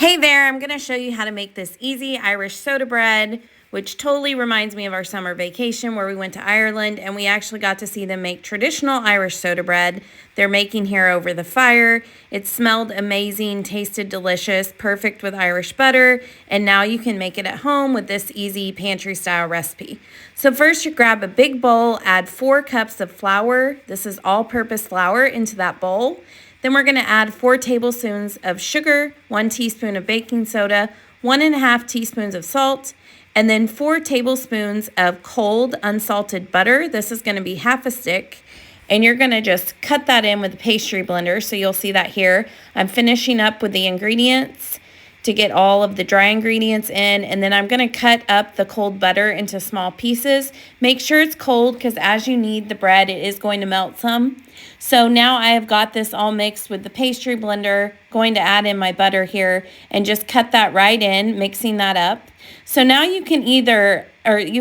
Hey there, I'm going to show you how to make this easy Irish soda bread, which totally reminds me of our summer vacation where we went to Ireland and we actually got to see them make traditional Irish soda bread. They're making here over the fire. It smelled amazing, tasted delicious, perfect with Irish butter, and now you can make it at home with this easy pantry style recipe. So first you grab a big bowl, add 4 cups of flour. This is all-purpose flour into that bowl. Then we're going to add 4 tablespoons of sugar, 1 teaspoon of baking soda, 1½ teaspoons of salt, and then 4 tablespoons of cold unsalted butter. This is going to be half a stick. And you're going to just cut that in with a pastry blender. So you'll see that here. I'm finishing up with the ingredients to get all of the dry ingredients in, and then I'm going to cut up the cold butter into small pieces. Make sure it's cold because as you knead the bread, it is going to melt some. So now I have got this all mixed with the pastry blender, going to add in my butter here and just cut that right in, mixing that up. So now you can you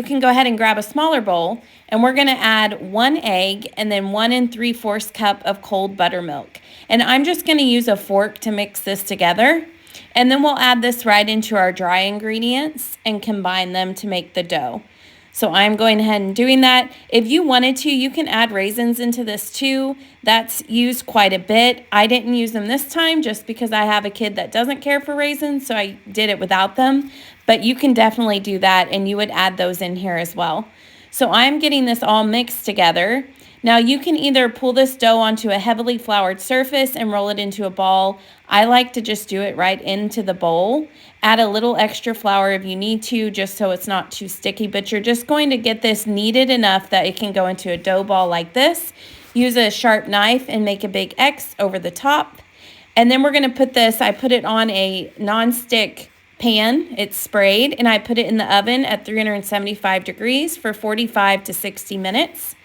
can go ahead and grab a smaller bowl, and we're going to add 1 egg and then 1 3/4 cup of cold buttermilk. And I'm just going to use a fork to mix this together. And then we'll add this right into our dry ingredients and combine them to make the dough. So I'm going ahead and doing that. If you wanted to, you can add raisins into this too. That's used quite a bit. I didn't use them this time just because I have a kid that doesn't care for raisins, so I did it without them. But you can definitely do that, and you would add those in here as well. So I'm getting this all mixed together. Now you can either pull this dough onto a heavily floured surface and roll it into a ball. I like to just do it right into the bowl. Add a little extra flour if you need to, just so it's not too sticky, but you're just going to get this kneaded enough that it can go into a dough ball like this. Use a sharp knife and make a big X over the top. And then we're going to put this, I put it on a non-stick pan. It's sprayed, and I put it in the oven at 375 degrees for 45 to 60 minutes.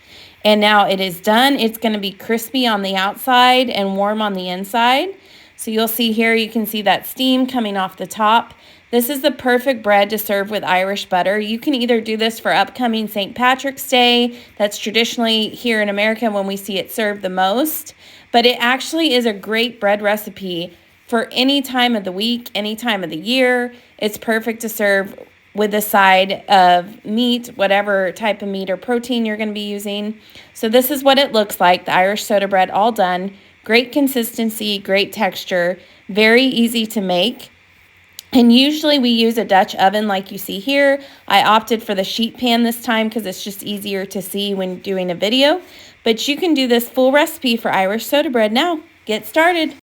And now it is done. It's going to be crispy on the outside and warm on the inside. So you'll see here, you can see that steam coming off the top. This is the perfect bread to serve with Irish butter. You can either do this for upcoming St. Patrick's Day. That's traditionally here in America when we see it served the most. But it actually is a great bread recipe for any time of the week, any time of the year. It's perfect to serve with a side of meat, whatever type of meat or protein you're going to be using. So this is what it looks like, the Irish soda bread all done. Great consistency, great texture, very easy to make. And usually we use a Dutch oven like you see here. I opted for the sheet pan this time because it's just easier to see when doing a video. But you can do this full recipe for Irish soda bread now. Get started.